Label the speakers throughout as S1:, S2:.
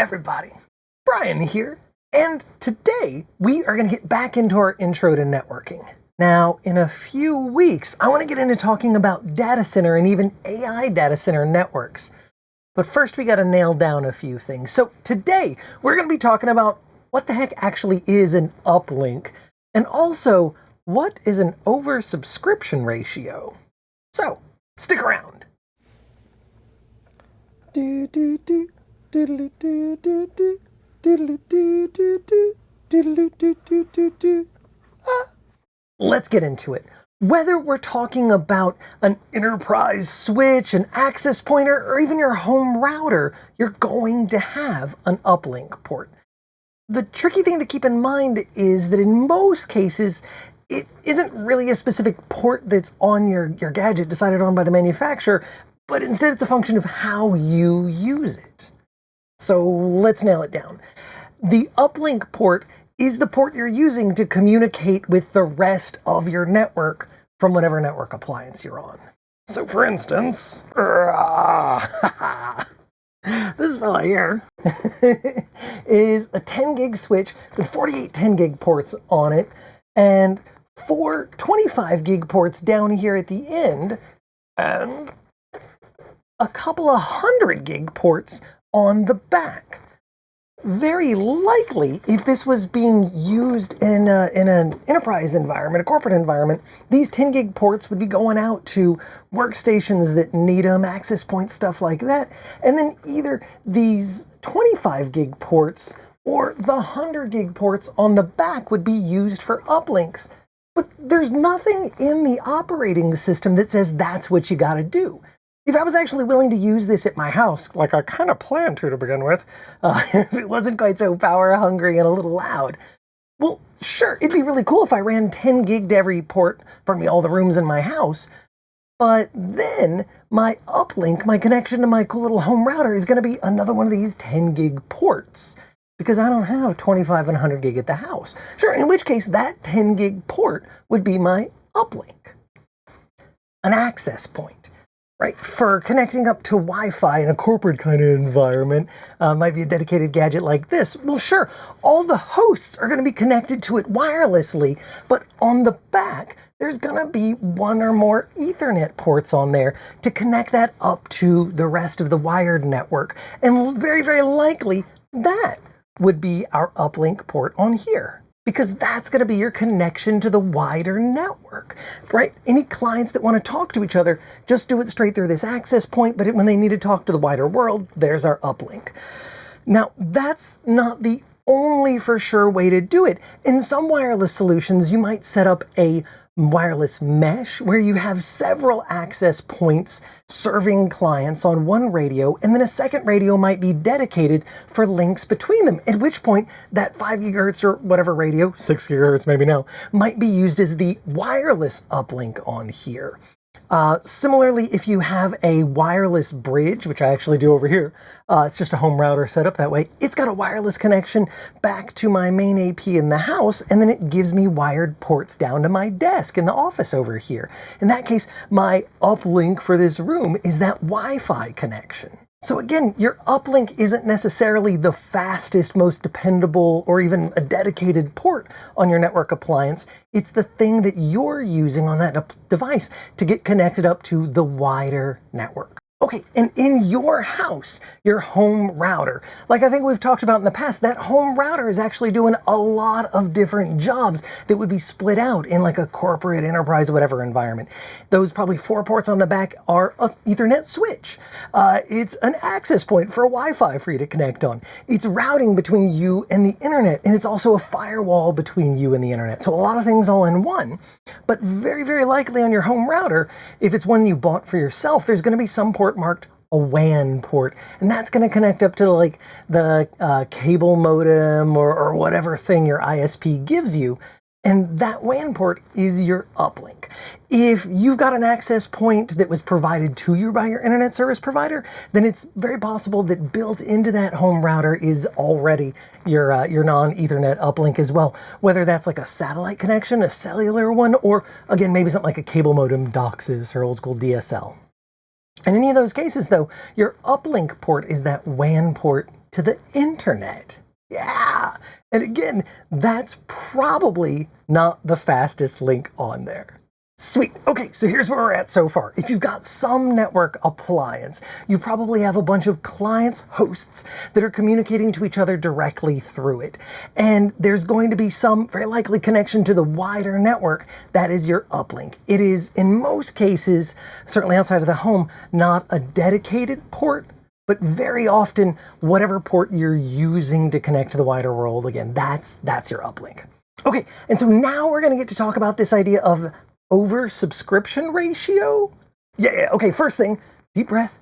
S1: everybody, Brian here, and today we are going to get back into our intro to networking. Now, in a few weeks, I want to get into talking about data center and even AI data center networks. But first, we got to nail down a few things. So today, we're going to be talking about what the heck actually is an uplink, and also what is an oversubscription ratio. So, stick around. Let's get into it. Whether we're talking about an enterprise switch, an access pointer, or even your home router, you're going to have an uplink port. The tricky thing to keep in mind is that in most cases, it isn't really a specific port that's on your gadget decided on by the manufacturer, but instead it's a function of how you use it. So let's nail it down. The uplink port is the port you're using to communicate with the rest of your network from whatever network appliance you're on. So for instance, this fella here is a 10 gig switch with 48 10 gig ports on it and 4 25 gig ports down here at the end and a couple of 100 gig ports on the back. Very likely, if this was being used in an enterprise environment, a corporate environment, these 10 gig ports would be going out to workstations that need them, access points, stuff like that. And then either these 25 gig ports or the 100 gig ports on the back would be used for uplinks. But there's nothing in the operating system that says that's what you gotta do. If I was actually willing to use this at my house, like I kind of planned to begin with, if it wasn't quite so power hungry and a little loud, well, sure, it'd be really cool if I ran 10 gig to every port, pardon me, all the rooms in my house. But then my uplink, my connection to my cool little home router is going to be another one of these 10 gig ports because I don't have 25 and 100 gig at the house. Sure, in which case that 10 gig port would be my uplink, an access point. Right, for connecting up to Wi-Fi in a corporate kind of environment, might be a dedicated gadget like this. Well, sure, all the hosts are going to be connected to it wirelessly, but on the back, there's going to be one or more Ethernet ports on there to connect that up to the rest of the wired network. And very, very likely, that would be our uplink port on here, because that's going to be your connection to the wider network, right? Any clients that want to talk to each other, just do it straight through this access point, but when they need to talk to the wider world, there's our uplink. Now, that's not the only for sure way to do it. In some wireless solutions, you might set up a wireless mesh where you have several access points serving clients on one radio, and then a second radio might be dedicated for links between them, at which point that 5 gigahertz or whatever radio, 6 gigahertz maybe now, might be used as the wireless uplink on here. Similarly, if you have a wireless bridge, which I actually do over here, it's just a home router set up that way. It's got a wireless connection back to my main AP in the house, and then it gives me wired ports down to my desk in the office over here. In that case, my uplink for this room is that Wi-Fi connection. So again, your uplink isn't necessarily the fastest, most dependable, or even a dedicated port on your network appliance. It's the thing that you're using on that device to get connected up to the wider network. Okay, and in your house, your home router, like I think we've talked about in the past, that home router is actually doing a lot of different jobs that would be split out in like a corporate, enterprise, whatever environment. Those probably 4 ports on the back are an Ethernet switch. It's an access point for a Wi-Fi for you to connect on. It's routing between you and the internet, and it's also a firewall between you and the internet. So a lot of things all in one. But very, very likely on your home router, if it's one you bought for yourself, there's going to be some port marked a WAN port, and that's going to connect up to like the cable modem or whatever thing your ISP gives you, and that WAN port is your uplink. If you've got an access point that was provided to you by your internet service provider, then it's very possible that built into that home router is already your non-Ethernet uplink as well, whether that's like a satellite connection, a cellular one, or again maybe something like a cable modem, DOCSIS, or old school DSL. In any of those cases, though, your uplink port is that WAN port to the internet. Yeah, and again, that's probably not the fastest link on there. Sweet. Okay, so here's where we're at so far. If you've got some network appliance, you probably have a bunch of clients, hosts, that are communicating to each other directly through it. And there's going to be some very likely connection to the wider network. That is your uplink. It is, in most cases, certainly outside of the home, not a dedicated port, but very often, whatever port you're using to connect to the wider world, again, that's your uplink. Okay, and so now we're going to get to talk about this idea of over-subscription ratio? Yeah, okay, first thing, deep breath.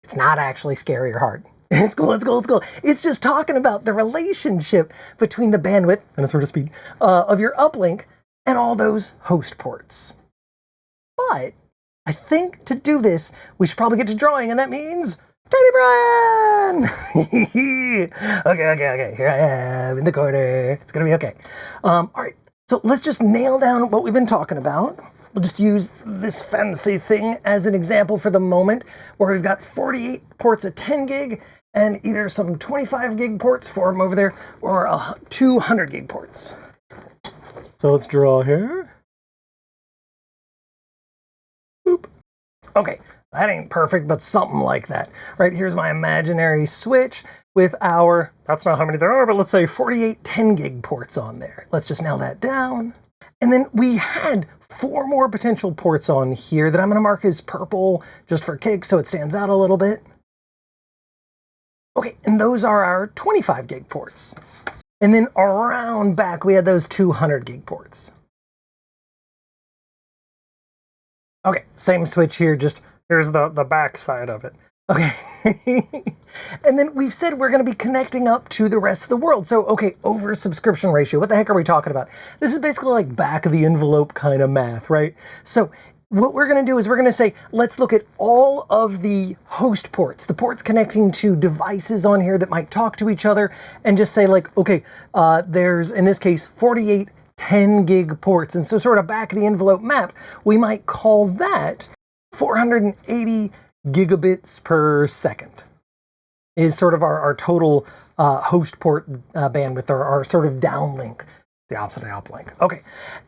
S1: It's not actually scary or hard. It's cool, it's cool, it's cool. It's just talking about the relationship between the bandwidth, and a sort of speed, of your uplink and all those host ports. But I think to do this, we should probably get to drawing, and that means Tiny Brian! Okay, here I am in the corner. It's gonna be okay. All right. So let's just nail down what we've been talking about. We'll just use this fancy thing as an example for the moment, where we've got 48 ports at 10 gig and either some 25 gig ports for them over there or 200 gig ports. So let's draw here. Boop. Okay, that ain't perfect, but something like that. Right, here's my imaginary switch with our, that's not how many there are, but let's say 48 10 gig ports on there. Let's just nail that down. And then we had 4 more potential ports on here that I'm gonna mark as purple just for kicks so it stands out a little bit. Okay, and those are our 25 gig ports. And then around back, we had those 200 gig ports. Okay, same switch here, just here's the back side of it. Okay, and then we've said we're going to be connecting up to the rest of the world. So, okay, over subscription ratio, what the heck are we talking about? This is basically like back of the envelope kind of math, right? So what we're going to do is we're going to say, let's look at all of the host ports, the ports connecting to devices on here that might talk to each other, and just say like, okay, there's, in this case, 48 10 gig ports. And so sort of back of the envelope map, we might call that 480 gigabits per second is sort of our total host port bandwidth, or our sort of downlink, the opposite of uplink. Okay,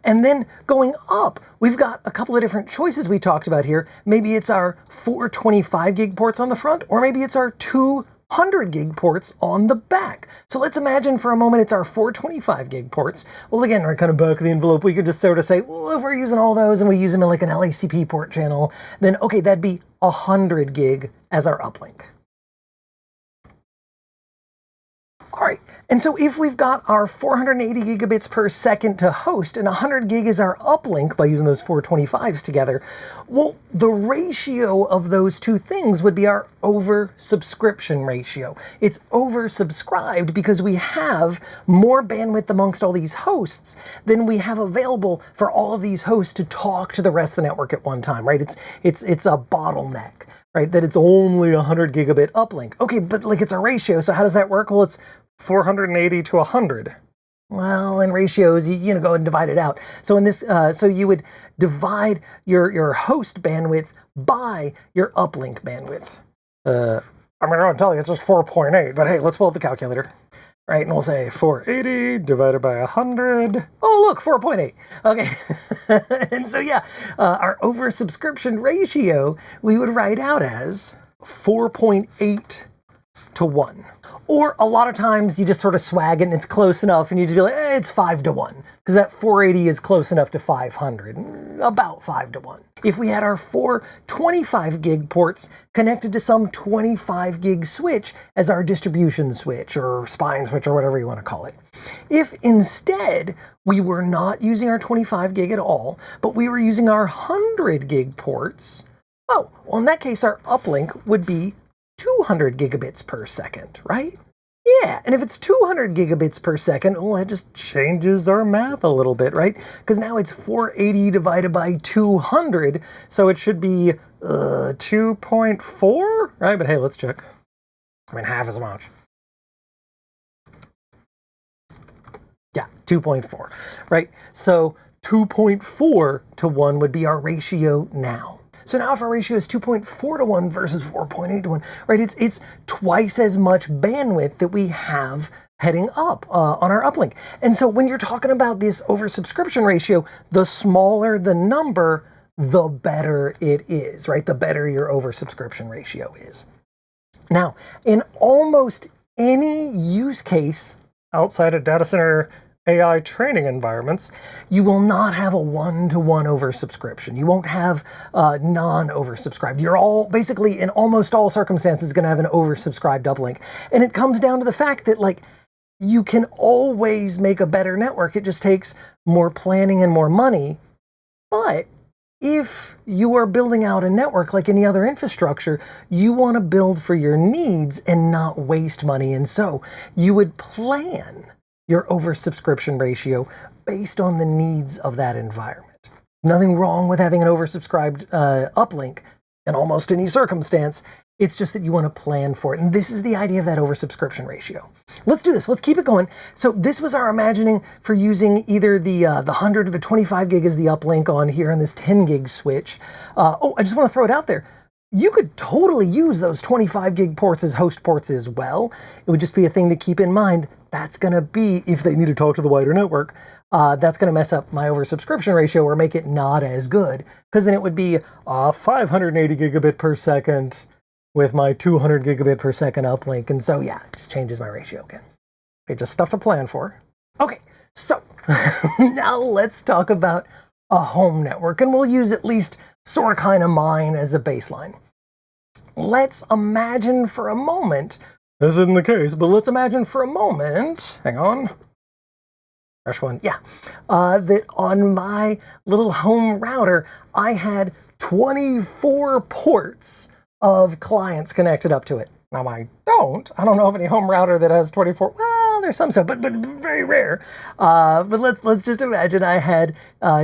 S1: and then going up, we've got a couple of different choices we talked about here. Maybe it's our 425 gig ports on the front, or maybe it's our 200 gig ports on the back. So let's imagine for a moment it's our 425 gig ports. Well, again, we're kind of back of the envelope. We could just sort of say, well, if we're using all those and we use them in like an LACP port channel, then okay, that'd be 100 gig as our uplink. All right, and so if we've got our 480 gigabits per second to host and 100 gig is our uplink by using those 425s together, well, the ratio of those two things would be our over-subscription ratio. It's oversubscribed because we have more bandwidth amongst all these hosts than we have available for all of these hosts to talk to the rest of the network at one time, right? It's a bottleneck, right? That it's only 100 gigabit uplink. Okay, but like it's a ratio, so how does that work? Well, it's 480 to 100. Well, in ratios, you go and divide it out. So in this, so you would divide your host bandwidth by your uplink bandwidth. I'm going to tell you it's just 4.8, but hey, let's pull up the calculator. Right, and we'll say 480 divided by 100. Oh, look, 4.8. Okay, and so yeah, our oversubscription ratio we would write out as 4.8 to 1. Or a lot of times you just sort of swag it and it's close enough and you just be like, it's 5 to 1. Because that 480 is close enough to 500, about 5 to 1. If we had our 4 25 gig ports connected to some 25 gig switch as our distribution switch or spine switch or whatever you want to call it. If instead we were not using our 25 gig at all, but we were using our 100 gig ports, oh, well in that case our uplink would be 200 gigabits per second, right? Yeah, and if it's 200 gigabits per second, well, that just changes our math a little bit, right? Because now it's 480 divided by 200, so it should be 2.4, right? But hey, let's check. I mean, half as much. Yeah, 2.4, right? So 2.4 to 1 would be our ratio now. So now if our ratio is 2.4 to 1 versus 4.8 to 1, right, it's twice as much bandwidth that we have heading up on our uplink. And so when you're talking about this oversubscription ratio, the smaller the number, the better it is, right? The better your oversubscription ratio is. Now, in almost any use case outside of data center AI training environments, you will not have a one-to-one oversubscription. You won't have non-oversubscribed. You're all basically in almost all circumstances going to have an oversubscribed uplink. And it comes down to the fact that like you can always make a better network. It just takes more planning and more money. But if you are building out a network like any other infrastructure, you want to build for your needs and not waste money. And so you would plan your oversubscription ratio based on the needs of that environment. Nothing wrong with having an oversubscribed uplink in almost any circumstance. It's just that you want to plan for it. And this is the idea of that oversubscription ratio. Let's do this. Let's keep it going. So this was our imagining for using either the 100 or the 25 gig as the uplink on here on this 10 gig switch. I just want to throw it out there. You could totally use those 25 gig ports as host ports as well. It would just be a thing to keep in mind. That's going to be, if they need to talk to the wider network, that's going to mess up my oversubscription ratio or make it not as good. Because then it would be 580 gigabit per second with my 200 gigabit per second uplink. And so, yeah, it just changes my ratio again. Okay, just stuff to plan for. Okay, so now let's talk about a home network. And we'll use at least sort of kind of mine as a baseline. Let's imagine for a moment, this isn't the case, but let's imagine for a moment, hang on, fresh one, yeah, that on my little home router, I had 24 ports of clients connected up to it. Now I don't know of any home router that has 24, well, there's some stuff, but very rare. But let's just imagine I had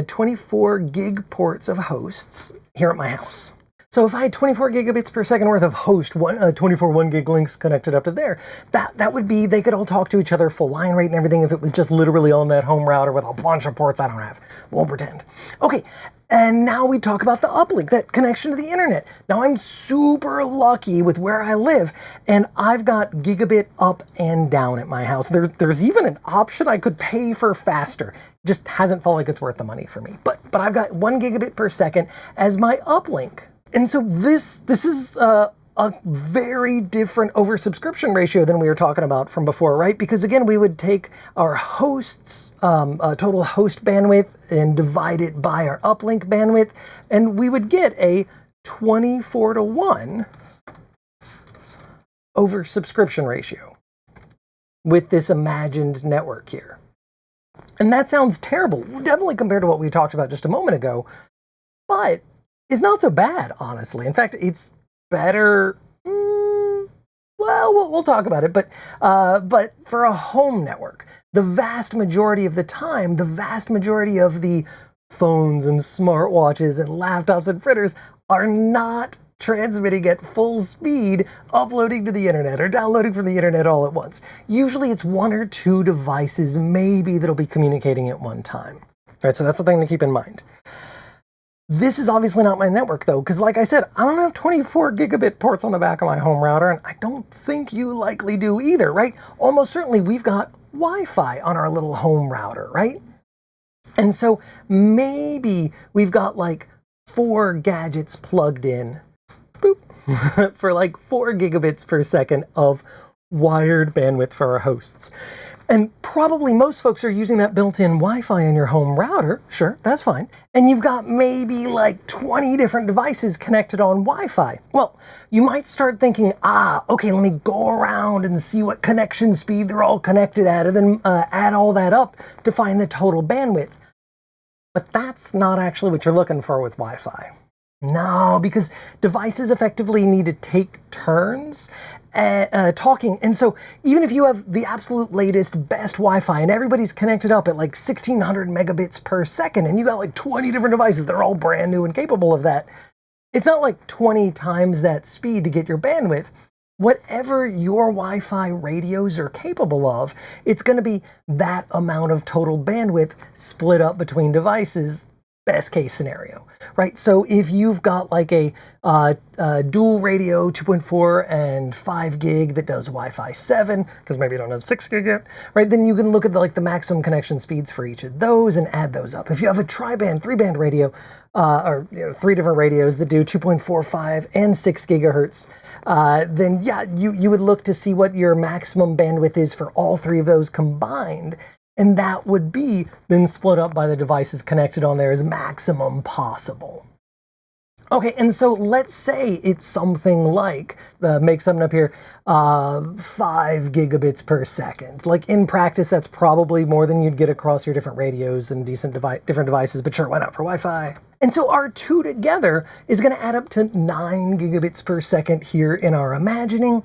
S1: 24 gig ports of hosts here at my house. So if I had 24 gigabits per second worth of host, 24 1 gig links connected up to there, that would be, they could all talk to each other full line rate and everything if it was just literally on that home router with a bunch of ports I don't have. Won't pretend. Okay, and now we talk about the uplink, that connection to the internet. Now I'm super lucky with where I live, and I've got gigabit up and down at my house. There's even an option I could pay for faster. Just hasn't felt like it's worth the money for me. But I've got 1 gigabit per second as my uplink. And so this is a very different oversubscription ratio than we were talking about from before, right? Because again, we would take our hosts, total host bandwidth, and divide it by our uplink bandwidth, and we would get a 24 to 1 oversubscription ratio with this imagined network here. And that sounds terrible, definitely compared to what we talked about just a moment ago, but it's not so bad, honestly. In fact, it's better. Well, we'll talk about it. But for a home network, the vast majority of the time, the vast majority of the phones and smartwatches and laptops and printers are not transmitting at full speed, uploading to the internet or downloading from the internet all at once. Usually it's 1 or 2 devices maybe that'll be communicating at one time. All right, so that's the thing to keep in mind. This is obviously not my network though, because like I said, I don't have 24 gigabit ports on the back of my home router, and I don't think you likely do either, right? Almost certainly we've got Wi-Fi on our little home router, right? And so maybe we've got like 4 gadgets plugged in, boop, for like 4 gigabits per second of wired bandwidth for our hosts. And probably most folks are using that built-in Wi-Fi on your home router. Sure, that's fine. And you've got maybe like 20 different devices connected on Wi-Fi. Well, you might start thinking, okay, let me go around and see what connection speed they're all connected at, and then add all that up to find the total bandwidth. But that's not actually what you're looking for with Wi-Fi. No, because devices effectively need to take turns talking. And so even if you have the absolute latest, best Wi-Fi and everybody's connected up at like 1600 megabits per second, and you got like 20 different devices, they're all brand new and capable of that, it's not like 20 times that speed to get your bandwidth. Whatever your Wi-Fi radios are capable of, it's going to be that amount of total bandwidth split up between devices best case scenario, right? So if you've got like a dual radio 2.4 and 5 gig that does Wi-Fi 7, because maybe you don't have 6 gig yet, right? Then you can look at the maximum connection speeds for each of those and add those up. If you have a tri-band, 3-band radio, or 3 different radios that do 2.45 and 6 gigahertz, then yeah, you would look to see what your maximum bandwidth is for all 3 of those combined. And that would be then split up by the devices connected on there as maximum possible. Okay, and so let's say it's something like, make something up here, 5 gigabits per second. Like in practice, that's probably more than you'd get across your different radios and different devices, but sure, why not for Wi-Fi? And so our 2 together is gonna add up to 9 gigabits per second here in our imagining.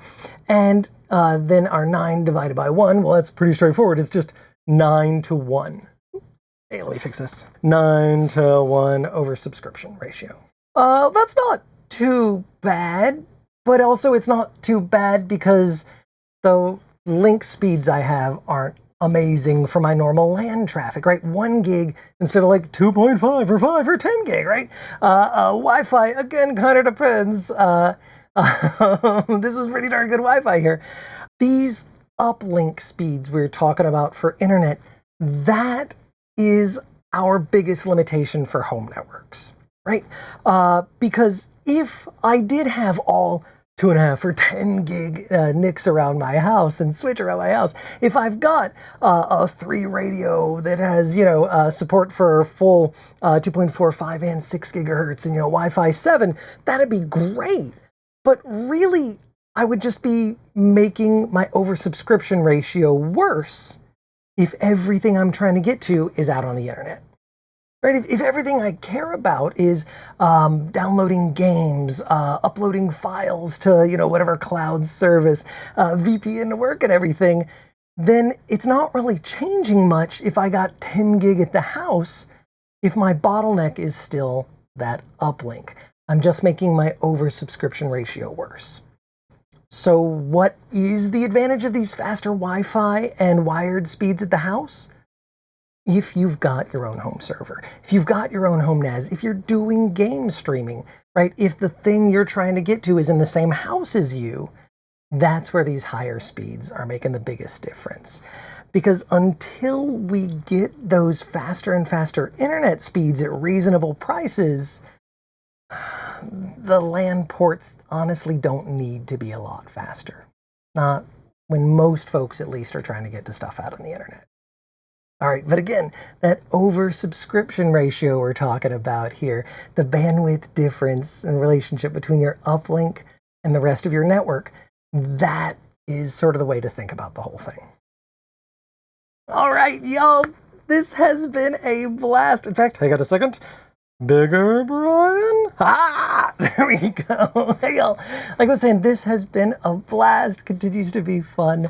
S1: And then our 9 divided by 1, well, that's pretty straightforward. It's just 9 to 1. Hey, let me fix this. 9 to 1 over subscription ratio. That's not too bad, but also it's not too bad because the link speeds I have aren't amazing for my normal LAN traffic, right? 1 gig instead of like 2.5 or 5 or 10 gig, right? Wi-Fi, again, kind of depends. This was pretty darn good Wi-Fi here. These uplink speeds we're talking about for internet, that is our biggest limitation for home networks, right? Because if I did have all 2.5 or 10 gig NICs around my house and switch around my house, if I've got a 3 radio that has, support for full 2.45 and 6 gigahertz and, Wi-Fi 7, that'd be great. But really, I would just be making my oversubscription ratio worse if everything I'm trying to get to is out on the internet. Right? If everything I care about is downloading games, uploading files to, whatever cloud service, VPN to work and everything, then it's not really changing much if I got 10 gig at the house if my bottleneck is still that uplink. I'm just making my oversubscription ratio worse. So what is the advantage of these faster Wi-Fi and wired speeds at the house? If you've got your own home server, if you've got your own home NAS, if you're doing game streaming, right? If the thing you're trying to get to is in the same house as you, that's where these higher speeds are making the biggest difference. Because until we get those faster and faster internet speeds at reasonable prices, the LAN ports honestly don't need to be a lot faster. Not when most folks at least are trying to get to stuff out on the internet. All right, but again, that oversubscription ratio we're talking about here, the bandwidth difference and relationship between your uplink and the rest of your network, that is sort of the way to think about the whole thing. All right, y'all, this has been a blast. In fact, I got a second. Bigger, Brian? Ah, there we go. Hey, y'all. Like I was saying, this has been a blast. Continues to be fun.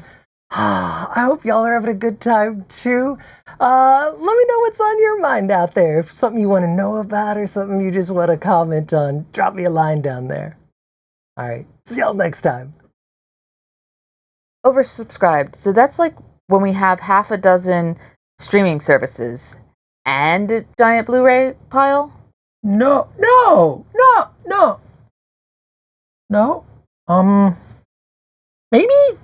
S1: I hope y'all are having a good time too. Let me know what's on your mind out there. If something you want to know about or something you just want to comment on, drop me a line down there. All right. See y'all next time.
S2: Oversubscribed. So that's like when we have half a dozen streaming services and a giant Blu-ray pile?
S1: No. Maybe?